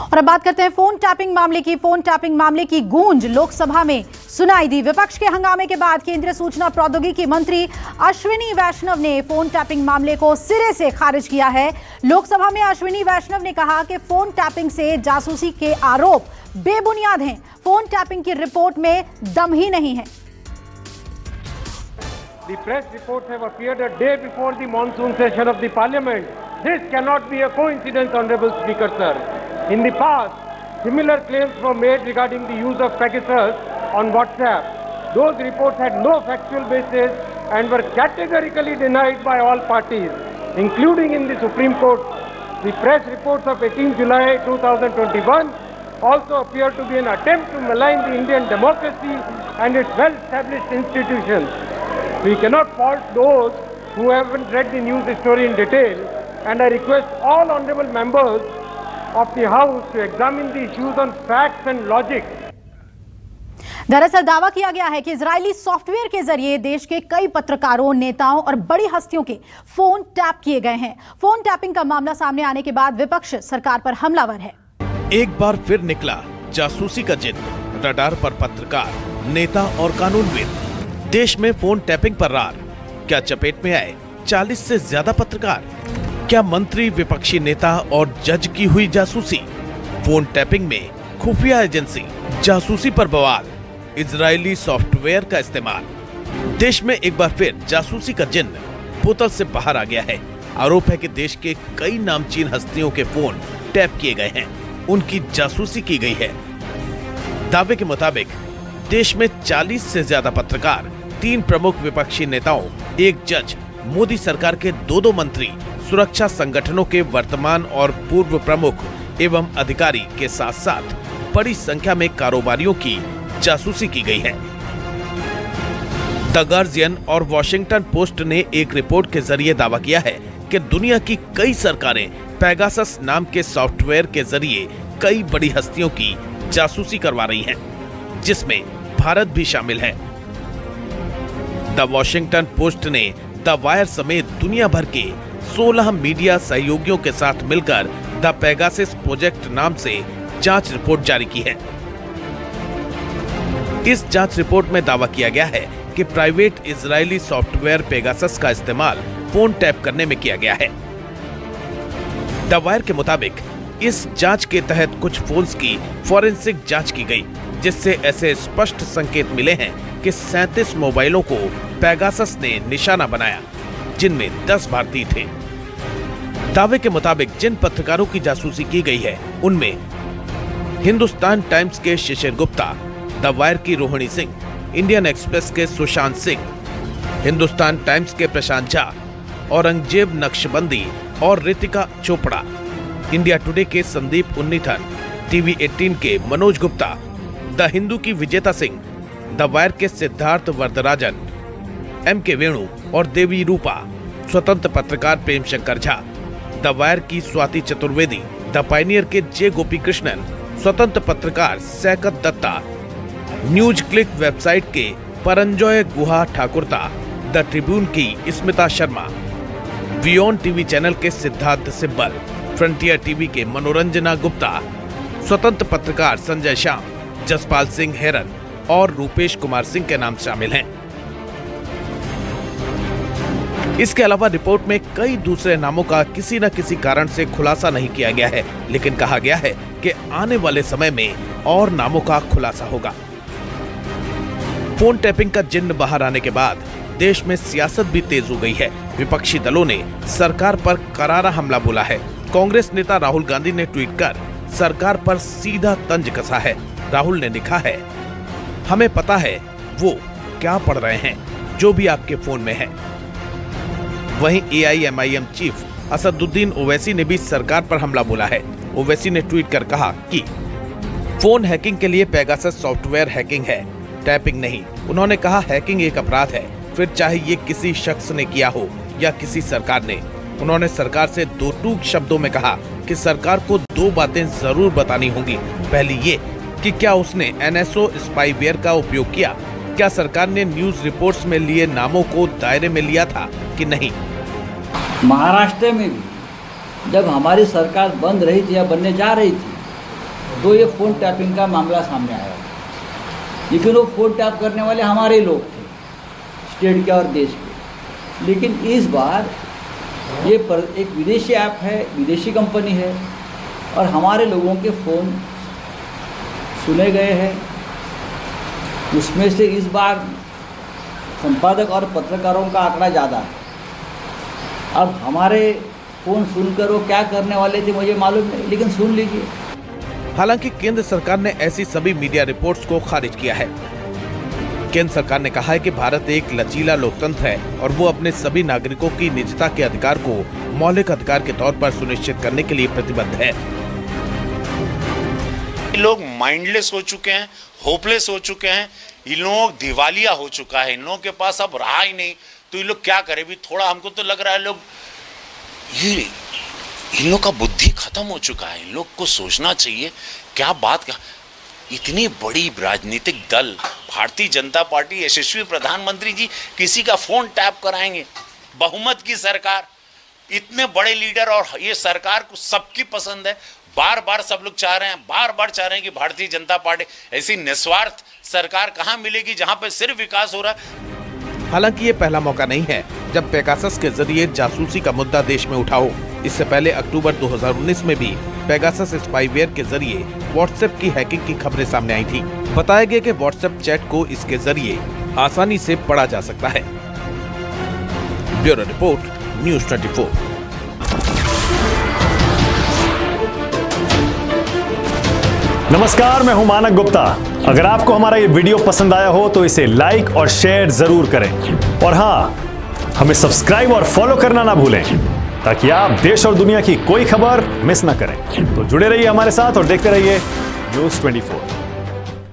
और अब बात करते हैं फोन टैपिंग मामले की। फोन टैपिंग मामले की गूंज लोकसभा में सुनाई दी। विपक्ष के हंगामे के बाद केंद्रीय सूचना प्रौद्योगिकी मंत्री अश्विनी वैष्णव ने फोन टैपिंग मामले को सिरे से खारिज किया है। लोकसभा में अश्विनी वैष्णव ने कहा कि फोन टैपिंग से जासूसी के आरोप बेबुनियाद हैं। फोन टैपिंग की रिपोर्ट में दम ही नहीं है। The press reports have appeared a day before the monsoon session of the parliament. This cannot be a coincidence, Honorable Speaker, sir. In the past, similar claims were made regarding the use of Pegasus on WhatsApp. Those reports had no factual basis and were categorically denied by all parties, including in the Supreme Court. The press reports of 18 July 2021 also appear to be an attempt to malign the Indian democracy and its well-established institutions. We cannot fault those who haven't read the news story in detail, and I request all honorable members of the House to examine the issues on facts and logic. दरअसल दावा किया गया है कि Israeli software के जरिए देश के कई पत्रकारों, नेताओं और बड़ी हस्तियों के फोन टैप किए गए हैं। फोन टैपिंग का मामला सामने आने के बाद विपक्ष सरकार पर हमलावर है। एक बार फिर निकला जासूसी का जिन्न। रडार पर पत्रकार, नेता और कानूनविद। देश में फोन टैपिंग पर रार। क्या चपेट में आए 40 से ज्यादा पत्रकार? क्या मंत्री, विपक्षी नेता और जज की हुई जासूसी? फोन टैपिंग में खुफिया एजेंसी, जासूसी पर बवाल, इजरायली सॉफ्टवेयर का इस्तेमाल। देश में एक बार फिर जासूसी का जिन्न बोतल से बाहर आ गया है। आरोप है कि देश के कई नामचीन हस्तियों के फोन टैप किए गए हैं, उनकी जासूसी की गई है। दावे के मुताबिक देश में 40 से ज्यादा पत्रकार, 3 प्रमुख विपक्षी नेताओं, 1 जज, मोदी सरकार के 2 मंत्री, सुरक्षा संगठनों के वर्तमान और पूर्व प्रमुख एवं अधिकारी के साथ साथ बड़ी संख्या में कारोबारियों की जासूसी की गई है। द गार्जियन और वॉशिंगटन पोस्ट ने एक रिपोर्ट के जरिए दावा किया है कि दुनिया की कई सरकारें पेगासस नाम के सॉफ्टवेयर के जरिए कई बड़ी हस्तियों की जासूसी करवा रही हैं, जिसमें भारत भी शामिल है। द वॉशिंगटन पोस्ट ने द वायर समेत दुनिया भर के 16 मीडिया सहयोगियों के साथ मिलकर द पेगासस प्रोजेक्ट नाम से जांच रिपोर्ट जारी की है। इस जांच रिपोर्ट में दावा किया गया है कि प्राइवेट इजरायली सॉफ्टवेयर पेगासस का इस्तेमाल फोन टैप करने में किया गया है। द वायर के मुताबिक इस जांच के तहत कुछ फोन्स की फॉरेंसिक जांच की गई, जिससे ऐसे स्पष्ट संकेत मिले हैं कि 37 मोबाइलों को पेगासस ने निशाना बनाया, जिनमें 10 भारतीय थे। दावे के मुताबिक जिन पत्रकारों की जासूसी की गई है, उनमें हिंदुस्तान टाइम्स के शिशिर गुप्ता, द वायर की रोहिणी सिंह, इंडियन एक्सप्रेस के सुशांत सिंह, हिंदुस्तान टाइम्स के प्रशांत झा, औरंगजेब नक्शबंदी और रितिका चोपड़ा, इंडिया टुडे के संदीप उन्नीथन, टीवी 18 के मनोज गुप्ता, द हिंदू की विजेता सिंह, द वायर के सिद्धार्थ वरदराजन, M.K. वेणु और देवी रूपा, स्वतंत्र पत्रकार प्रेम शंकर झा, द वायर की स्वाति चतुर्वेदी, द पायनियर के जे गोपी कृष्णन, स्वतंत्र पत्रकार सैकत दत्ता, न्यूज क्लिक वेबसाइट के परंजॉय गुहा ठाकुरता, द ट्रिब्यून की स्मिता शर्मा, वियोन टीवी चैनल के सिद्धार्थ सिब्बल, फ्रंटियर टीवी के मनोरंजना गुप्ता, स्वतंत्र पत्रकार संजय श्याम, जसपाल सिंह हेरन और रूपेश कुमार सिंह के नाम शामिल हैं। इसके अलावा रिपोर्ट में कई दूसरे नामों का किसी न किसी कारण से खुलासा नहीं किया गया है, लेकिन कहा गया है कि आने वाले समय में और नामों का खुलासा होगा। फोन टैपिंग का जिन्न बाहर आने के बाद देश में सियासत भी तेज हो गई है। विपक्षी दलों ने सरकार पर करारा हमला बोला है। कांग्रेस नेता राहुल गांधी ने ट्वीट कर सरकार पर सीधा तंज कसा है। राहुल ने लिखा है, हमें पता है वो क्या पढ़ रहे हैं जो भी आपके फोन में है। वहीं AIMIM चीफ असदुद्दीन ओवैसी ने भी सरकार पर हमला बोला है। ओवैसी ने ट्वीट कर कहा कि फोन हैकिंग के लिए पेगासस सॉफ्टवेयर हैकिंग है, टैपिंग नहीं। उन्होंने कहा हैकिंग एक अपराध है, फिर चाहे ये किसी शख्स ने किया हो या किसी सरकार ने। उन्होंने सरकार से 2 टूक शब्दों में कहा कि सरकार को 2 बातें जरूर बतानी होंगी। पहली ये कि क्या उसने NSO स्पाईवेयर का उपयोग किया, क्या सरकार ने न्यूज रिपोर्ट्स में लिए नामों को दायरे में लिया था कि नहीं। महाराष्ट्र में भी जब हमारी सरकार बन रही थी या बनने जा रही थी तो ये फ़ोन टैपिंग का मामला सामने आया। लेकिन वो फ़ोन टैप करने वाले हमारे लोग थे, स्टेट के और देश के। लेकिन इस बार ये एक विदेशी ऐप है, विदेशी कंपनी है, और हमारे लोगों के फ़ोन सुने गए हैं। उसमें से इस बार संपादक और पत्रकारों का आंकड़ा ज़्यादा है। अब हमारे फ़ोन सुनकर वो क्या करने वाले थे मुझे मालूम नहीं, लेकिन सुन लीजिए। हालांकि केंद्र सरकार ने ऐसी सभी मीडिया रिपोर्ट्स को खारिज किया है। केंद्र सरकार ने कहा है कि भारत एक लचीला लोकतंत्र है और वो अपने सभी नागरिकों की निजता के अधिकार को मौलिक अधिकार के तौर पर सुनिश्चित करने के लिए प्रतिबद्ध है। लोग माइंडलेस हो चुके हैं, होपलेस हो चुके हैं, इन लोग दिवालिया हो चुका है, इन लोगों के पास अब रहा ही नहीं, तो इन लोग क्या करें। भी थोड़ा हमको तो लग रहा है लोग इन लोग का बुद्धि खत्म हो चुका है। इन लोग को सोचना चाहिए क्या बात का। इतनी बड़ी राजनीतिक दल भारतीय जनता पार्टी, यशस्वी प्रधानमंत्री जी किसी का फोन टैप कराएंगे, बहुमत की सरकार, इतने बड़े लीडर, और ये सरकार को सबकी पसंद है। बार बार सब लोग चाह रहे हैं, बार बार चाह रहे हैं कि भारतीय जनता पार्टी ऐसी निस्वार्थ सरकार कहां मिलेगी जहां पर सिर्फ विकास हो रहा है। हालांकि ये पहला मौका नहीं है जब पेगासस के जरिए जासूसी का मुद्दा देश में उठा हो। इससे पहले अक्टूबर 2019 में भी पेगासस स्पाईवेयर के जरिए व्हाट्सएप की हैकिंग की खबरें सामने आई थी। बताया गया कि व्हाट्सएप चैट को इसके जरिए आसानी से पढ़ा जा सकता है। Bureau report, news 24। नमस्कार, मैं हूं मानक गुप्ता। अगर आपको हमारा ये वीडियो पसंद आया हो तो इसे लाइक और शेयर जरूर करें, और हाँ, हमें सब्सक्राइब और फॉलो करना ना भूलें ताकि आप देश और दुनिया की कोई खबर मिस ना करें। तो जुड़े रहिए हमारे साथ और देखते रहिए न्यूज़ 24।